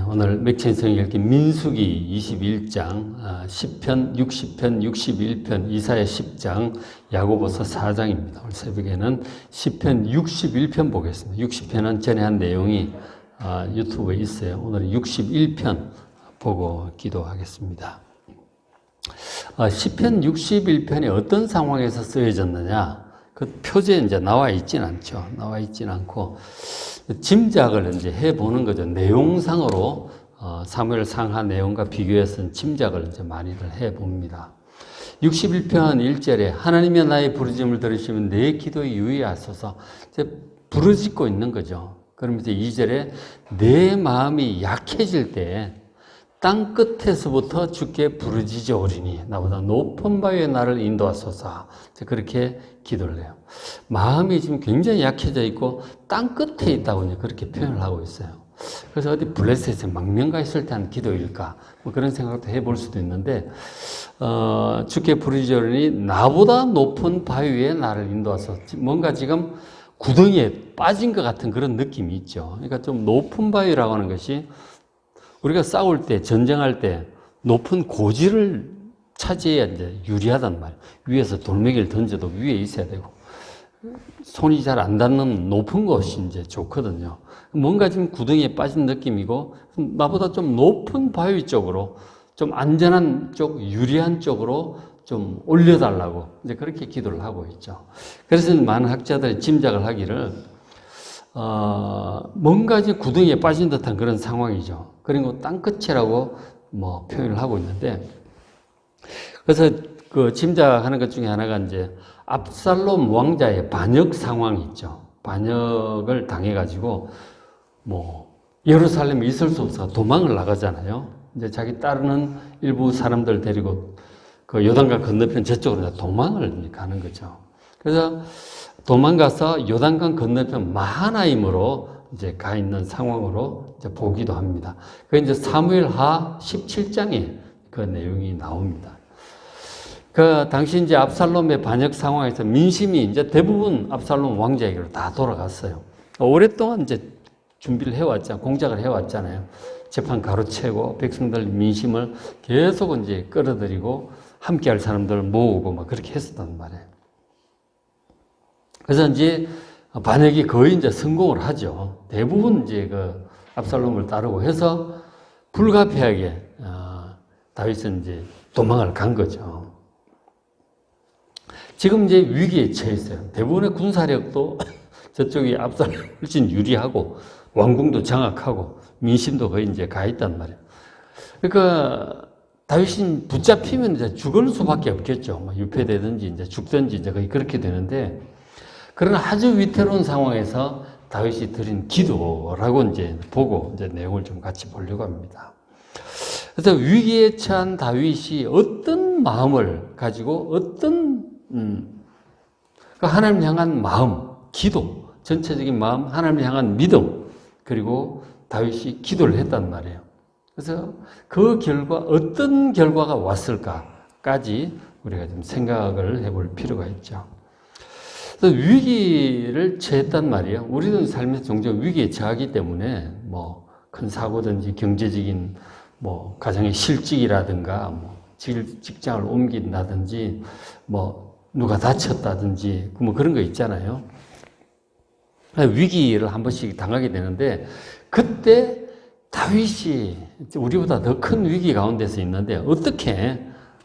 오늘 맥체인성 읽기 민수기 21장, 10편, 60편, 61편, 이사야 10장, 야고보서 4장입니다. 오늘 새벽에는 10편, 61편 보겠습니다. 60편은 전에 한 내용이 유튜브에 있어요. 오늘은 61편 보고 기도하겠습니다. 10편, 61편이 어떤 상황에서 쓰여졌느냐? 그 표지에 이제 나와 있진 않죠. 나와 있진 않고, 짐작을 이제 해보는 거죠. 내용상으로, 사무엘 상하 내용과 비교해서 짐작을 이제 많이들 해봅니다. 61편 1절에 하나님의 나의 부르짖음을 들으시면 내 기도에 유의하소서. 이제 부르짖고 있는 거죠. 그러면서 2절에 내 마음이 약해질 때 땅 끝에서부터 주께 부르짖어오리니 나보다 높은 바위에 나를 인도하소서. 그렇게 기도를 해요. 마음이 지금 굉장히 약해져 있고 땅 끝에 있다고 그렇게 표현을 하고 있어요. 그래서 어디 블레셋에 망명가 있을 때 한 기도일까? 뭐 그런 생각도 해볼 수도 있는데, 주께 부르짖으니 나보다 높은 바위 위에 나를 인도하소서. 뭔가 지금 구덩이에 빠진 것 같은 그런 느낌이 있죠. 그러니까 좀 높은 바위라고 하는 것이 우리가 싸울 때, 전쟁할 때 높은 고지를 차지해야 이제 유리하단 말이에요. 위에서 돌멩이를 던져도 위에 있어야 되고, 손이 잘 안 닿는 높은 곳이 이제 좋거든요. 뭔가 지금 구덩이에 빠진 느낌이고, 나보다 좀 높은 바위 쪽으로, 좀 안전한 쪽, 유리한 쪽으로 좀 올려달라고 이제 그렇게 기도를 하고 있죠. 그래서 많은 학자들이 짐작을 하기를, 뭔가 이제 구덩이에 빠진 듯한 그런 상황이죠. 그리고 땅끝이라고 뭐 표현을 하고 있는데, 그래서 그 짐작하는 것 중에 하나가 이제 압살롬 왕자의 반역 상황이 있죠. 반역을 당해가지고 뭐 예루살렘에 있을 수 없어서 도망을 나가잖아요. 이제 자기 따르는 일부 사람들 데리고 그 요단강 건너편 저쪽으로 도망을 가는 거죠. 그래서 도망가서 요단강 건너편 마하나임으로 이제 가 있는 상황으로 이제 보기도 합니다. 그 이제 사무엘하 17장에 그 내용이 나옵니다. 그 당시 이제 압살롬의 반역 상황에서 민심이 이제 대부분 압살롬 왕자에게로 다 돌아갔어요. 오랫동안 이제 준비를 해왔잖아요. 공작을 해왔잖아요. 재판 가로채고 백성들 민심을 계속 이제 끌어들이고 함께할 사람들을 모으고 막 그렇게 했었단 말이에요. 그래서 이제 반역이 거의 이제 성공을 하죠. 대부분 이제 그 압살롬을 따르고 해서 불가피하게 다윗은 이제 도망을 간 거죠. 지금 이제 위기에 처해 있어요. 대부분의 군사력도 저쪽이 압살롬 훨씬 유리하고 왕궁도 장악하고 민심도 거의 이제 가 있단 말이에요. 그러니까 다윗이 붙잡히면 이제 죽을 수밖에 없겠죠. 뭐 유폐되든지 이제 죽든지 이제 거의 그렇게 되는데, 그러나 아주 위태로운 상황에서 다윗이 드린 기도라고 이제 보고 이제 내용을 좀 같이 보려고 합니다. 그래서 위기에 처한 다윗이 어떤 마음을 가지고 어떤 하나님 향한 마음, 기도, 전체적인 마음, 하나님 향한 믿음, 그리고 다윗이 기도를 했단 말이에요. 그래서 그 결과 어떤 결과가 왔을까까지 우리가 좀 생각을 해볼 필요가 있죠. 그래서 위기를 처했단 말이에요. 우리는 삶에서 종종 위기에 처하기 때문에 뭐 큰 사고든지 경제적인 뭐 가정의 실직이라든가 뭐 직장을 옮긴다든지 뭐 누가 다쳤다든지 뭐 그런 거 있잖아요. 위기를 한 번씩 당하게 되는데, 그때 다윗이 우리보다 더 큰 위기 가운데서 있는데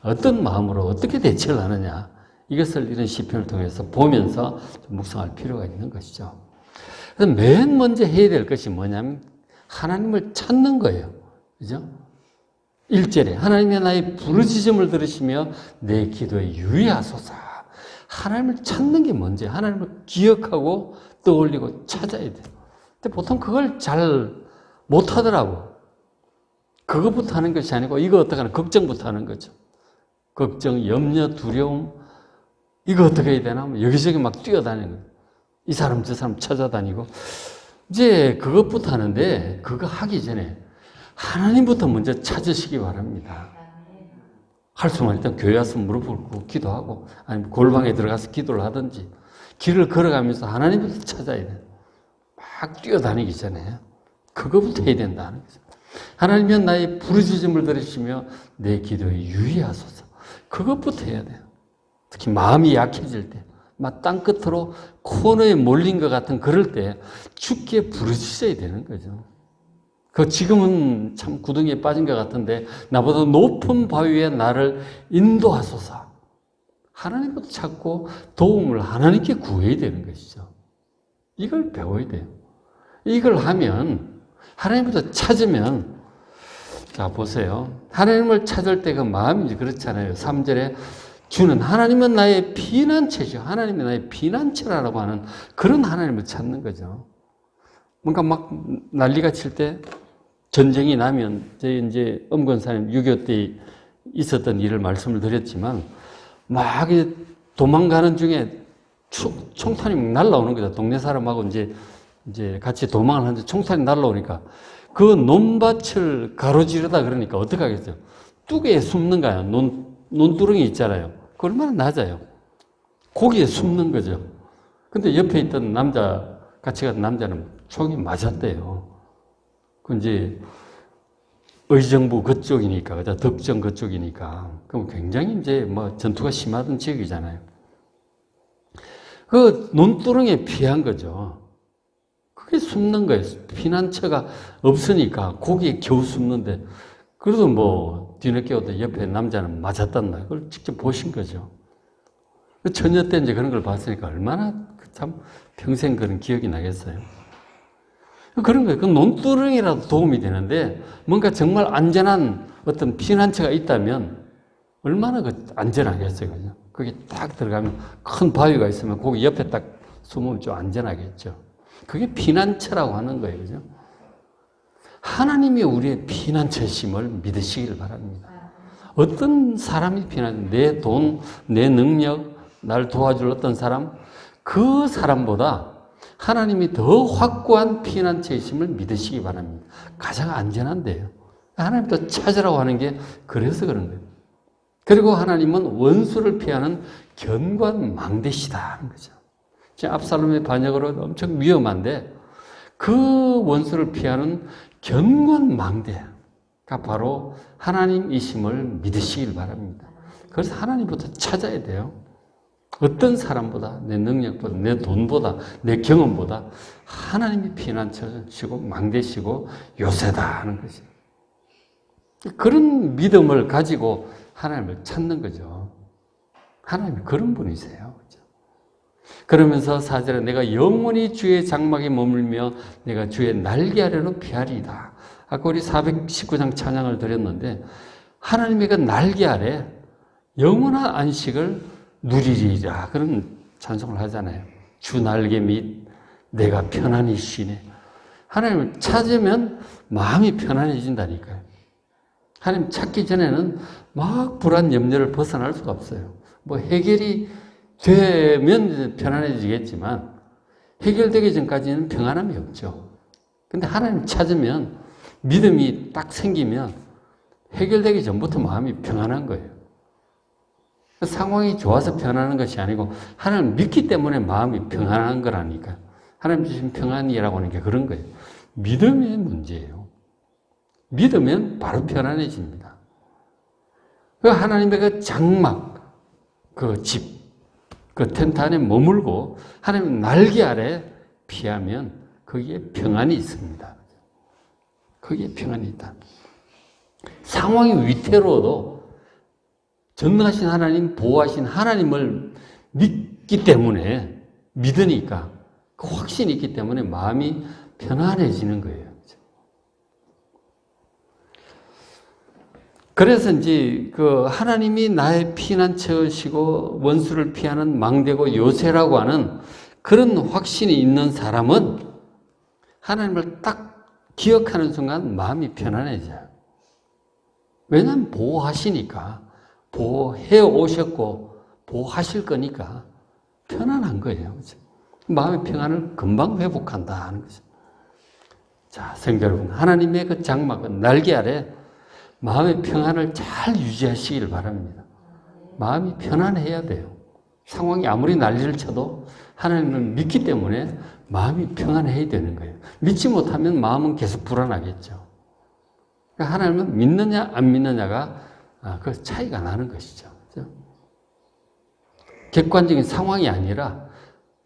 어떤 마음으로 어떻게 대처를 하느냐, 이것을 이런 시편을 통해서 보면서 좀 묵상할 필요가 있는 것이죠. 그래서 맨 먼저 해야 될 것이 뭐냐면 하나님을 찾는 거예요. 그죠? 1절에 하나님의 나의 부르짖음을 들으시며 내 기도에 유의하소서. 하나님을 찾는 게 뭔지, 하나님을 기억하고 떠올리고 찾아야 돼요. 근데 보통 그걸 잘 못하더라고. 그것부터 하는 것이 아니고 이거 어떻게 하나, 걱정부터 하는 거죠. 걱정, 염려, 두려움, 이거 어떻게 해야 되나? 여기저기 막 뛰어다니는 거예요. 이 사람 저 사람 찾아다니고. 이제 그것부터 하는데, 그거 하기 전에 하나님부터 먼저 찾으시기 바랍니다. 할 수만 일단 교회 와서 무릎 꿇고 기도하고, 아니면 골방에 들어가서 기도를 하든지, 길을 걸어가면서 하나님부터 찾아야 돼요. 막 뛰어다니기 전에 그거부터 해야 된다는 거죠. 하나님은 나의 부르짖음을 들으시며 내 기도에 유의하소서. 그것부터 해야 돼요. 특히 마음이 약해질 때, 막 땅끝으로 코너에 몰린 것 같은 그럴 때 주께 부르짖어야 되는 거죠. 지금은 참 구덩이에 빠진 것 같은데 나보다 높은 바위에 나를 인도하소서. 하나님부터 찾고 도움을 하나님께 구해야 되는 것이죠. 이걸 배워야 돼요. 이걸 하면, 하나님부터 찾으면, 자, 보세요. 하나님을 찾을 때 그 마음이 이제 그렇잖아요. 3절에 주는 하나님은 나의 피난처죠. 하나님이 나의 피난처라고 하는 그런 하나님을 찾는 거죠. 뭔가 막 난리가 칠 때, 전쟁이 나면, 저희 이제 엄건사님 6.25 때 있었던 일을 말씀을 드렸지만, 막 도망가는 중에 총탄이 날라오는 거죠. 동네 사람하고 이제 같이 도망을 하는데 총탄이 날라오니까 그 논밭을 가로지르다 그러니까 어떻게 하겠어요? 뚝에 숨는 거야. 논두렁이 있잖아요. 그 얼마나 낮아요. 거기에 숨는 거죠. 근데 옆에 있던 같이 간 남자는 총이 맞았대요. 그 이제 의정부 그쪽이니까, 덕정 그쪽이니까. 그럼 굉장히 이제 전투가 심하던 지역이잖아요. 그 논두렁에 피한 거죠. 그게 숨는 거예요. 피난처가 없으니까 거기에 겨우 숨는데, 그래도 뒤늦게 오더 옆에 남자는 맞았단 말이에요. 그걸 직접 보신 거죠. 처녀 때 이제 그런 걸 봤으니까 얼마나 참 평생 그런 기억이 나겠어요. 그런 거예요. 그 논두렁이라도 도움이 되는데 뭔가 정말 안전한 어떤 피난처가 있다면 얼마나 안전하겠어요. 그죠? 거기 딱 들어가면 큰 바위가 있으면 거기 옆에 딱 숨으면 좀 안전하겠죠. 그게 피난처라고 하는 거예요. 그죠? 하나님이 우리의 피난처심을 믿으시기를 바랍니다. 어떤 사람이 피난처, 내 돈, 내 능력, 날 도와줄 어떤 사람, 그 사람보다 하나님이 더 확고한 피난처이심을 믿으시기 바랍니다. 가장 안전한데요. 하나님도 찾으라고 하는 게 그래서 그런 거예요. 그리고 하나님은 원수를 피하는 견관망대시다 하는 거죠. 압살롬의 반역으로 엄청 위험한데 그 원수를 피하는 견관망대가 바로 하나님이심을 믿으시길 바랍니다. 그래서 하나님부터 찾아야 돼요. 어떤 사람보다, 내 능력보다, 내 돈보다, 내 경험보다 하나님이 피난처시고 망대시고 요새다 하는 거죠. 그런 믿음을 가지고 하나님을 찾는 거죠. 하나님이 그런 분이세요. 그러면서 4절에 내가 영원히 주의 장막에 머물며 내가 주의 날개 아래로 피하리이다. 아까 우리 419장 찬양을 드렸는데 하나님의 그 날개 아래 영원한 안식을 누리리라 그런 찬송을 하잖아요. 주 날개 및 내가 편안히 쉬네. 하나님을 찾으면 마음이 편안해진다니까요. 하나님 찾기 전에는 막 불안 염려를 벗어날 수가 없어요. 해결이 되면 편안해지겠지만 해결되기 전까지는 평안함이 없죠. 근데 하나님 찾으면 믿음이 딱 생기면 해결되기 전부터 마음이 평안한 거예요. 상황이 좋아서 편안한 것이 아니고 하나님을 믿기 때문에 마음이 평안한 거라니까. 하나님 주신 평안이라고 하는 게 그런 거예요. 믿음의 문제예요. 믿으면 바로 편안해집니다. 하나님의 그 장막, 그 집, 그 텐트 안에 머물고 하나님 날개 아래 피하면 거기에 평안이 있습니다. 거기에 평안이 있다. 상황이 위태로워도 전능하신 하나님, 보호하신 하나님을 믿기 때문에, 믿으니까, 그 확신이 있기 때문에 마음이 편안해지는 거예요. 그래서 이제 하나님이 나의 피난처시고 원수를 피하는 망대고 요새라고 하는 그런 확신이 있는 사람은 하나님을 딱 기억하는 순간 마음이 편안해져요. 왜냐하면 보호하시니까. 보호해 오셨고 보호하실 거니까 편안한 거예요. 그렇죠? 마음의 평안을 금방 회복한다 하는 거죠. 자, 성도 여러분, 하나님의 그 장막은 날개 아래 마음의 평안을 잘 유지하시기를 바랍니다. 마음이 편안해야 돼요. 상황이 아무리 난리를 쳐도 하나님을 믿기 때문에 마음이 평안해야 되는 거예요. 믿지 못하면 마음은 계속 불안하겠죠. 그러니까 하나님을 믿느냐 안 믿느냐가 그 차이가 나는 것이죠. 그렇죠? 객관적인 상황이 아니라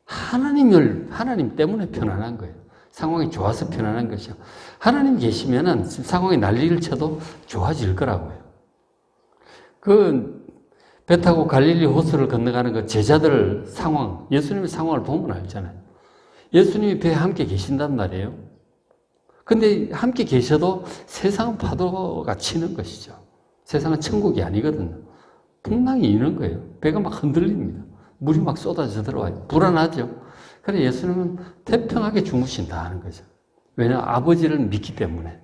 하나님 때문에 편안한 거예요. 상황이 좋아서 편안한 것이요. 하나님 계시면은 상황이 난리를 쳐도 좋아질 거라고요. 배 타고 갈릴리 호수를 건너가는 그 제자들 상황, 예수님의 상황을 보면 알잖아요. 예수님이 배에 함께 계신단 말이에요. 근데 함께 계셔도 세상은 파도가 치는 것이죠. 세상은 천국이 아니거든요. 풍랑이 있는 거예요. 배가 막 흔들립니다. 물이 막 쏟아져 들어와요. 불안하죠. 그래서 예수님은 태평하게 주무신다 하는 거죠. 왜냐하면 아버지를 믿기 때문에.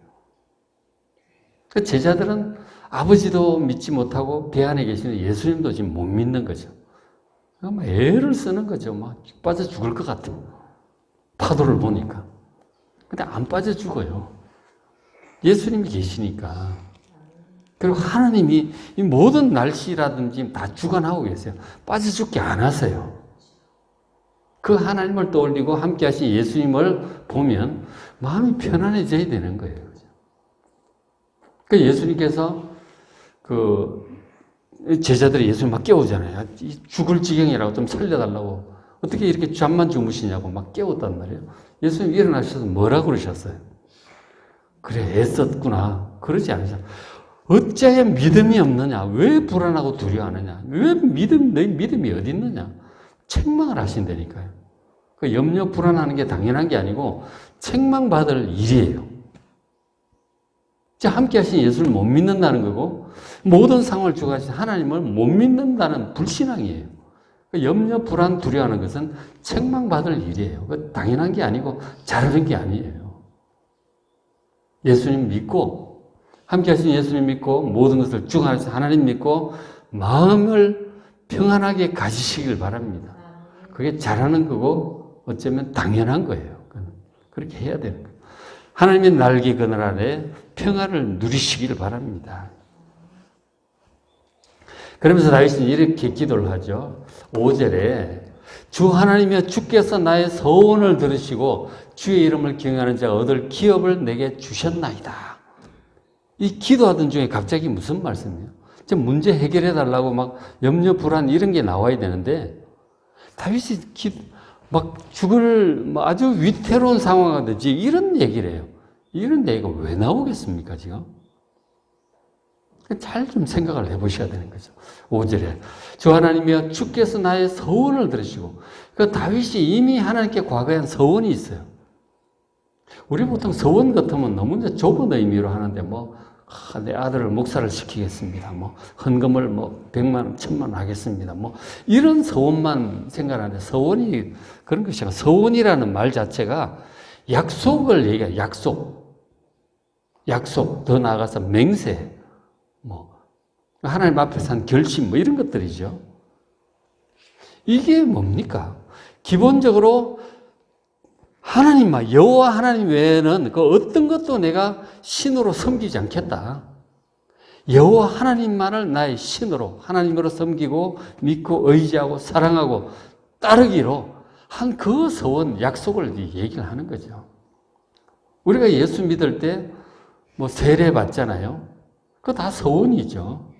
그 제자들은 아버지도 믿지 못하고 배 안에 계시는 예수님도 지금 못 믿는 거죠. 막 애를 쓰는 거죠. 막 빠져 죽을 것 같아. 파도를 보니까. 근데 안 빠져 죽어요. 예수님이 계시니까. 그리고 하나님이 이 모든 날씨라든지 다 주관하고 계세요. 빠져 죽게 안 하세요. 그 하나님을 떠올리고 함께 하신 예수님을 보면 마음이 편안해져야 되는 거예요. 그 예수님께서 제자들이 예수님 막 깨우잖아요. 죽을 지경이라고 좀 살려달라고. 어떻게 이렇게 잠만 주무시냐고 막 깨웠단 말이에요. 예수님 일어나셔서 뭐라고 그러셨어요? 그래, 애썼구나. 그러지 않으셨어요. 어찌하여 믿음이 없느냐? 왜 불안하고 두려워하느냐? 왜 너희 믿음이 어디 있느냐? 책망을 하신다니까요. 그 염려, 불안하는 게 당연한 게 아니고 책망받을 일이에요. 함께 하신 예수를 못 믿는다는 거고 모든 상황을 주관하신 하나님을 못 믿는다는 불신앙이에요. 염려, 불안, 두려워하는 것은 책망받을 일이에요. 당연한 게 아니고 잘하는 게 아니에요. 예수님 믿고 함께 하신 예수님 믿고 모든 것을 주관하신 하나님 믿고 마음을 평안하게 가지시길 바랍니다. 그게 잘하는 거고 어쩌면 당연한 거예요. 그렇게 해야 되는 거예요. 하나님의 날개 그늘 아래 평안을 누리시길 바랍니다. 그러면서 다윗은 이렇게 기도를 하죠. 5절에 주 하나님이여 주께서 나의 서원을 들으시고 주의 이름을 경외하는 자가 얻을 기업을 내게 주셨나이다. 이 기도하던 중에 갑자기 무슨 말씀이에요? 문제 해결해 달라고 막 염려, 불안 이런 게 나와야 되는데 다윗이 막 죽을 아주 위태로운 상황이 되지 이런 얘기를 해요. 이런 얘기가 왜 나오겠습니까 지금? 잘 좀 생각을 해보셔야 되는 거죠. 5절에 주 하나님이여 주께서 나의 서원을 들으시고 다윗이 이미 하나님께 과거에 한 서원이 있어요. 우리 보통 서원 같으면 너무 좁은 의미로 하는데 내 아들을 목사를 시키겠습니다. 헌금을 100만 원, 1000만 원 하겠습니다. 이런 서원만 생각하는데 서원이 그런 것이 아니라 서원이라는 말 자체가 약속을 얘기해요. 약속, 더 나아가서 맹세, 하나님 앞에서 한 결심, 이런 것들이죠. 이게 뭡니까? 기본적으로 하나님만, 여호와 하나님 외에는 그 어떤 것도 내가 신으로 섬기지 않겠다. 여호와 하나님만을 나의 신으로, 하나님으로 섬기고 믿고 의지하고 사랑하고 따르기로 한 그 서원, 약속을 얘기를 하는 거죠. 우리가 예수 믿을 때 세례 받잖아요. 그거 다 서원이죠.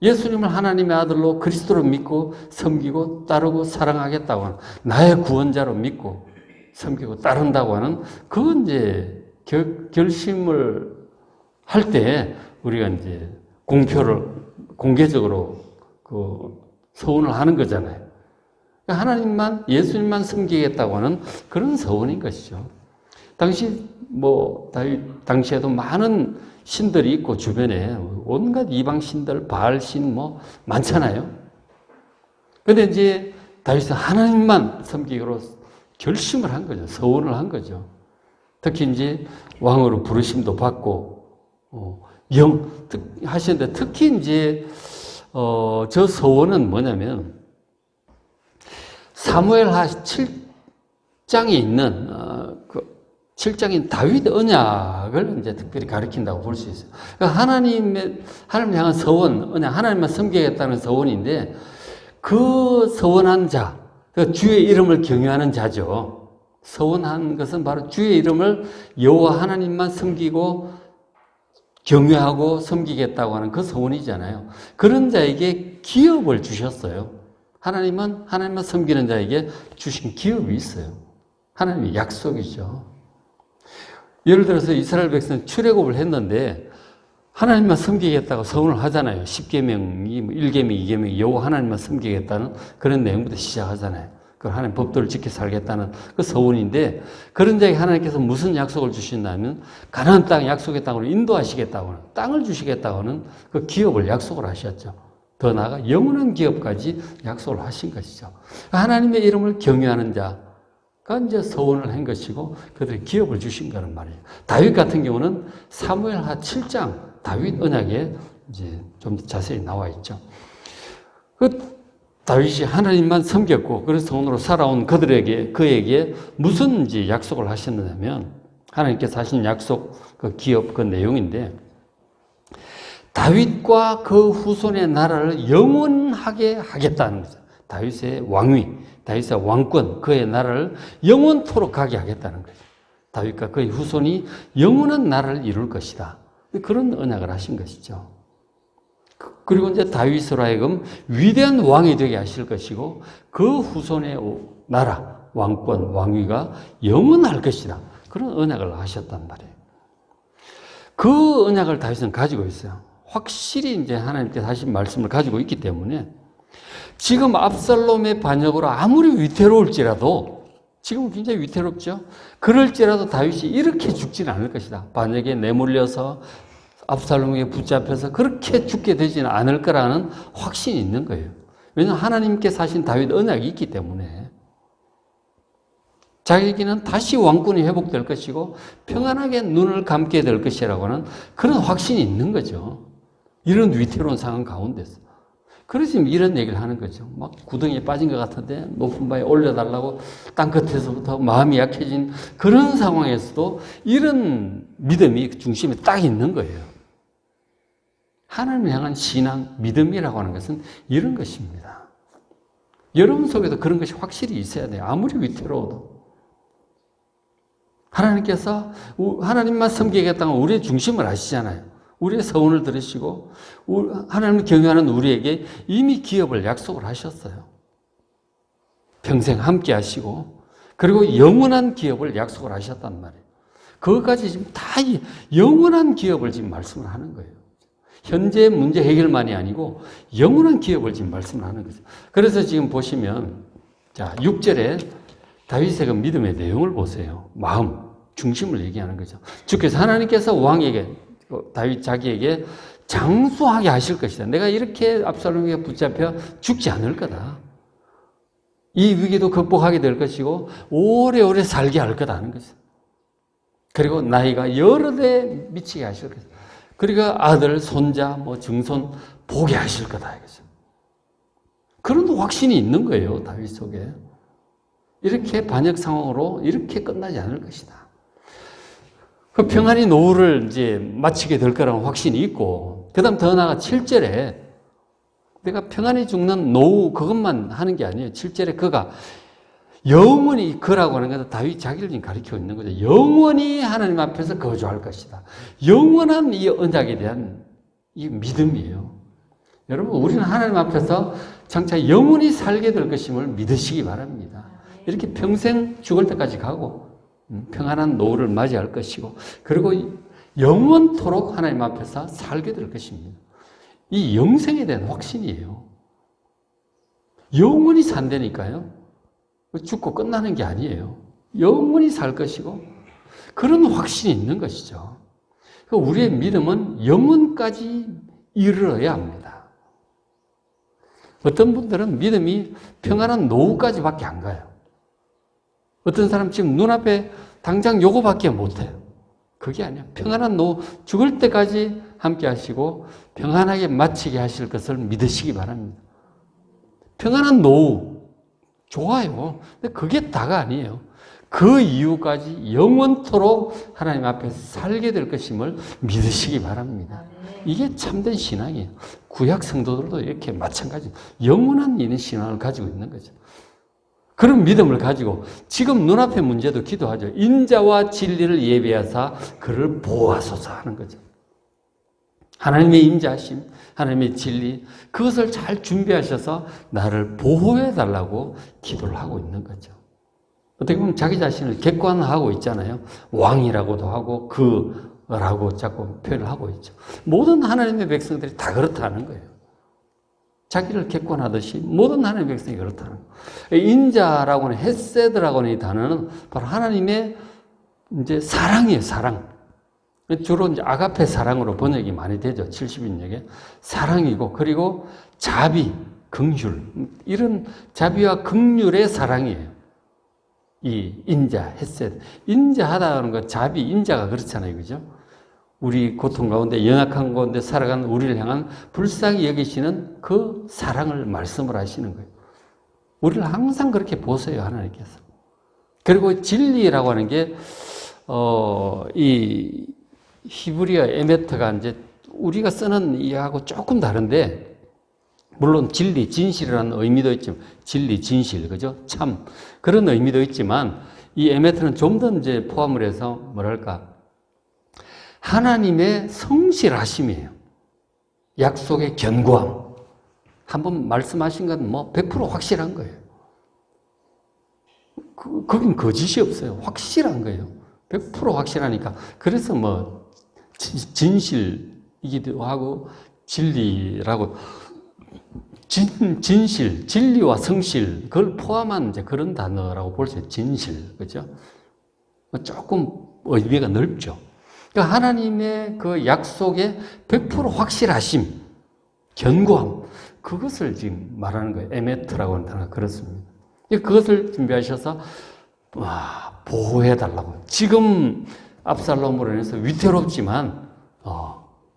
예수님을 하나님의 아들로 그리스도로 믿고 섬기고 따르고 사랑하겠다고 하는 나의 구원자로 믿고 섬기고 따른다고 하는 그건 이제 결심을 할 때 우리가 이제 공개적으로 서원을 하는 거잖아요. 하나님만, 예수님만 섬기겠다고 하는 그런 서원인 것이죠. 당시에도 많은 신들이 있고 주변에 온갖 이방 신들, 바알 신 많잖아요. 근데 이제 다윗은 하나님만 섬기기로 결심을 한 거죠. 서원을 한 거죠. 특히 이제 왕으로 부르심도 받고 하시는데 특히 이제 저 서원은 뭐냐면 사무엘하 7장에 있는 7장인 다윗 언약을 이제 특별히 가리킨다고 볼 수 있어요. 그러니까 하나님을 향한 서원, 언약, 하나님만 섬기겠다는 서원인데 그 서원한 자, 그 주의 이름을 경외하는 자죠. 서원한 것은 바로 주의 이름을 여호와 하나님만 섬기고 경외하고 섬기겠다고 하는 그 소원이잖아요. 그런 자에게 기업을 주셨어요. 하나님만 섬기는 자에게 주신 기업이 있어요. 하나님의 약속이죠. 예를 들어서 이스라엘 백성은 출애굽을 했는데 하나님만 섬기겠다고 서원을 하잖아요. 10계명이 1계명, 2계명 여호와 하나님만 섬기겠다는 그런 내용부터 시작하잖아요. 그 하나님 법도를 지켜 살겠다는 그 서원인데 그런 자에게 하나님께서 무슨 약속을 주신다면 가나안 땅 약속의 땅으로 인도하시겠다고는 땅을 주시겠다고는 그 기업을 약속을 하셨죠. 더 나아가 영원한 기업까지 약속을 하신 것이죠. 하나님의 이름을 경외하는 자가 이제 서원을 한 것이고 그들이 기업을 주신 거란 말이에요. 다윗 같은 경우는 사무엘하 7장 다윗 언약에 이제 좀 자세히 나와 있죠. 다윗이 하나님만 섬겼고 그래서 성으로 살아온 그에게 무슨 이제 약속을 하셨느냐면 하나님께서 하신 약속 그 기업 그 내용인데 다윗과 그 후손의 나라를 영원하게 하겠다는 거죠. 다윗의 왕위, 다윗의 왕권, 그의 나라를 영원토록 가게 하겠다는 거죠. 다윗과 그의 후손이 영원한 나라를 이룰 것이다. 그런 언약을 하신 것이죠. 그리고 이제 다윗으로 하여금 위대한 왕이 되게 하실 것이고 그 후손의 나라, 왕권, 왕위가 영원할 것이다. 그런 언약을 하셨단 말이에요. 그 언약을 다윗은 가지고 있어요. 확실히 이제 하나님께서 하신 말씀을 가지고 있기 때문에 지금 압살롬의 반역으로 아무리 위태로울지라도 지금은 굉장히 위태롭죠. 그럴지라도 다윗이 이렇게 죽지는 않을 것이다. 반역에 내몰려서 압살롬에게 붙잡혀서 그렇게 죽게 되지는 않을 거라는 확신이 있는 거예요. 왜냐하면 하나님께서 하신 다윗 언약이 있기 때문에 자기에게는 다시 왕권이 회복될 것이고 평안하게 눈을 감게 될 것이라고 하는 그런 확신이 있는 거죠. 이런 위태로운 상황 가운데서. 그래서 이런 얘기를 하는 거죠. 막 구덩이에 빠진 것 같은데 높은 바에 올려달라고 땅끝에서부터 마음이 약해진 그런 상황에서도 이런 믿음이 중심에 딱 있는 거예요. 하나님을 향한 신앙, 믿음이라고 하는 것은 이런 것입니다. 여러분 속에도 그런 것이 확실히 있어야 돼요. 아무리 위태로워도. 하나님께서 하나님만 섬기겠다는 우리의 중심을 아시잖아요. 우리의 서원을 들으시고 하나님을 경외하는 우리에게 이미 기업을 약속을 하셨어요. 평생 함께 하시고 그리고 영원한 기업을 약속을 하셨단 말이에요. 그것까지 지금 다 영원한 기업을 지금 말씀을 하는 거예요. 현재 문제 해결만이 아니고 영원한 기업을 지금 말씀을 하는 거죠. 그래서 지금 보시면 자 6절에 다윗의 그 믿음의 내용을 보세요. 마음, 중심을 얘기하는 거죠. 주께서 하나님께서 왕에게 다윗 자기에게 장수하게 하실 것이다. 내가 이렇게 압살롬에게 붙잡혀 죽지 않을 거다. 이 위기도 극복하게 될 것이고 오래오래 살게 할 거다 하는 거죠. 그리고 나이가 여러 대 미치게 하실 것이다. 그리고 아들, 손자, 증손 보게 하실 거다 이거죠. 그런 확신이 있는 거예요, 다윗 속에. 이렇게 반역 상황으로 이렇게 끝나지 않을 것이다. 그 평안의 노후를 이제 마치게 될 거라는 확신이 있고, 그 다음 더 나아가 7절에 내가 평안히 죽는 노후 그것만 하는 게 아니에요. 7절에 그가 영원히 그라고 하는 것은 다윗 자기를 지금 가리키고 있는 거죠. 영원히 하나님 앞에서 거주할 것이다. 영원한 이 언약에 대한 이 믿음이에요. 여러분, 우리는 하나님 앞에서 장차 영원히 살게 될 것임을 믿으시기 바랍니다. 이렇게 평생 죽을 때까지 가고 평안한 노후를 맞이할 것이고 그리고 영원토록 하나님 앞에서 살게 될 것입니다. 이 영생에 대한 확신이에요. 영원히 산다니까요. 죽고 끝나는 게 아니에요. 영원히 살 것이고 그런 확신이 있는 것이죠. 우리의 믿음은 영원까지 이르러야 합니다. 어떤 분들은 믿음이 평안한 노후까지밖에 안 가요. 어떤 사람 지금 눈앞에 당장 요거밖에 못해요. 그게 아니야. 평안한 노후, 죽을 때까지 함께 하시고 평안하게 마치게 하실 것을 믿으시기 바랍니다. 평안한 노후 좋아요. 근데 그게 다가 아니에요. 그 이후까지 영원토록 하나님 앞에서 살게 될 것임을 믿으시기 바랍니다. 이게 참된 신앙이에요. 구약 성도들도 이렇게 마찬가지예요. 영원한 이런 신앙을 가지고 있는 거죠. 그런 믿음을 가지고 지금 눈앞의 문제도 기도하죠. 인자와 진리를 예비하사 그를 보호하소서 하는 거죠. 하나님의 임재하심, 하나님의 진리, 그것을 잘 준비하셔서 나를 보호해 달라고 기도를 하고 있는 거죠. 어떻게 보면 자기 자신을 객관화하고 있잖아요. 왕이라고도 하고 그라고 자꾸 표현을 하고 있죠. 모든 하나님의 백성들이 다 그렇다는 거예요. 자기를 객관하듯이 모든 하나님의 백성이 그렇다는 거예요. 인자라고 하는 헤세드라고 하는 이 단어는 바로 하나님의 이제 사랑이에요, 사랑. 주로 이제 아가페 사랑으로 번역이 많이 되죠. 70인역에. 사랑이고, 그리고 자비, 긍휼. 이런 자비와 긍휼의 사랑이에요. 이 인자, 헤세드. 인자하다는 거, 자비, 인자가 그렇잖아요. 그죠? 우리 고통 가운데, 연약한 가운데 살아가는 우리를 향한 불쌍히 여기시는 그 사랑을 말씀을 하시는 거예요. 우리를 항상 그렇게 보세요, 하나님께서. 그리고 진리라고 하는 게, 이 히브리어 에메트가 이제 우리가 쓰는 이하고 조금 다른데, 물론 진리, 진실이라는 의미도 있지만, 진리, 진실, 그죠? 참. 그런 의미도 있지만, 이 에메트는 좀 더 이제 포함을 해서, 뭐랄까, 하나님의 성실하심이에요. 약속의 견고함. 한번 말씀하신 건 뭐 100% 확실한 거예요. 거긴 거짓이 없어요. 확실한 거예요. 100% 확실하니까. 그래서 뭐 진실이기도 하고 진리라고 진실, 진리와 성실 그걸 포함한 이제 그런 단어라고 볼 수 있어요. 진실, 그죠? 조금 의미가 넓죠. 그러니까 하나님의 그 약속의 100% 확실하심, 견고함, 그것을 지금 말하는 거예요. 에메트라고 하는 단어가 그렇습니다. 그것을 준비하셔서 보호해달라고. 지금 압살롬으로 인해서 위태롭지만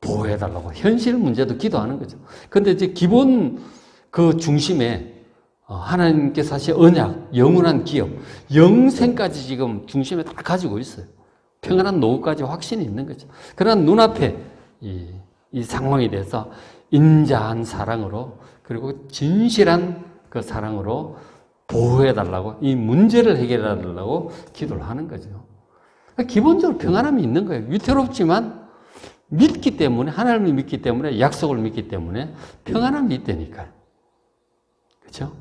보호해달라고. 현실 문제도 기도하는 거죠. 그런데 이제 기본 그 중심에 하나님께서 사실 언약, 영원한 기업, 영생까지 지금 중심에 다 가지고 있어요. 평안한 노후까지 확신이 있는 거죠. 그러나 눈앞에 이 상황에 대해서 인자한 사랑으로 그리고 진실한 그 사랑으로 보호해달라고, 이 문제를 해결해달라고 기도를 하는 거죠. 기본적으로 평안함이 있는 거예요. 위태롭지만 믿기 때문에, 하나님을 믿기 때문에, 약속을 믿기 때문에 평안함이 있다니까요. 그렇죠?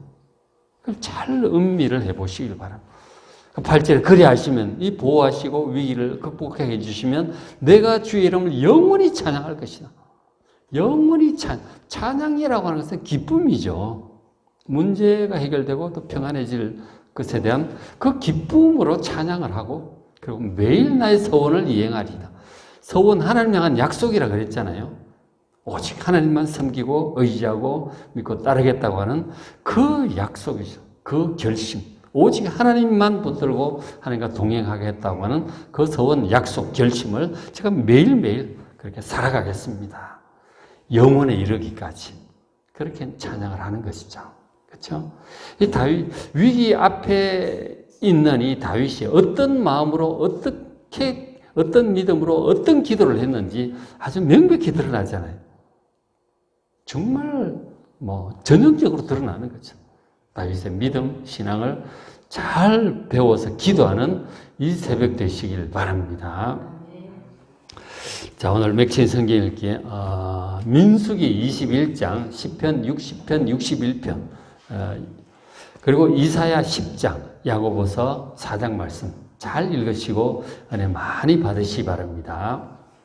그럼 잘 음미를 해보시길 바랍니다. 8절에 그리 하시면, 이 보호하시고 위기를 극복해 주시면 내가 주의 이름을 영원히 찬양할 것이다. 영원히 찬양이라고 하는 것은 기쁨이죠. 문제가 해결되고 또 평안해질 것에 대한 그 기쁨으로 찬양을 하고, 그리고 매일 나의 서원을 이행하리다. 서원, 하나님 향한 약속이라 그랬잖아요. 오직 하나님만 섬기고 의지하고 믿고 따르겠다고 하는 그 약속이죠. 그 결심. 오직 하나님만 붙들고 하나님과 동행하겠다고 하는 그 서원, 약속, 결심을 제가 매일매일 그렇게 살아가겠습니다. 영원에 이르기까지. 그렇게 찬양을 하는 것이죠. 그렇죠? 이 다윗, 위기 앞에 있는 이 다윗이 어떤 마음으로, 어떻게, 어떤 믿음으로, 어떤 기도를 했는지 아주 명백히 드러나잖아요. 정말 전형적으로 드러나는 거죠. 다윗의 믿음, 신앙을 잘 배워서 기도하는 이 새벽 되시길 바랍니다. 자, 오늘 맥신 성경 읽기, 민수기 21장, 10편, 60편, 61편, 그리고 이사야 10장, 야고보서 4장 말씀 잘 읽으시고 은혜 많이 받으시기 바랍니다.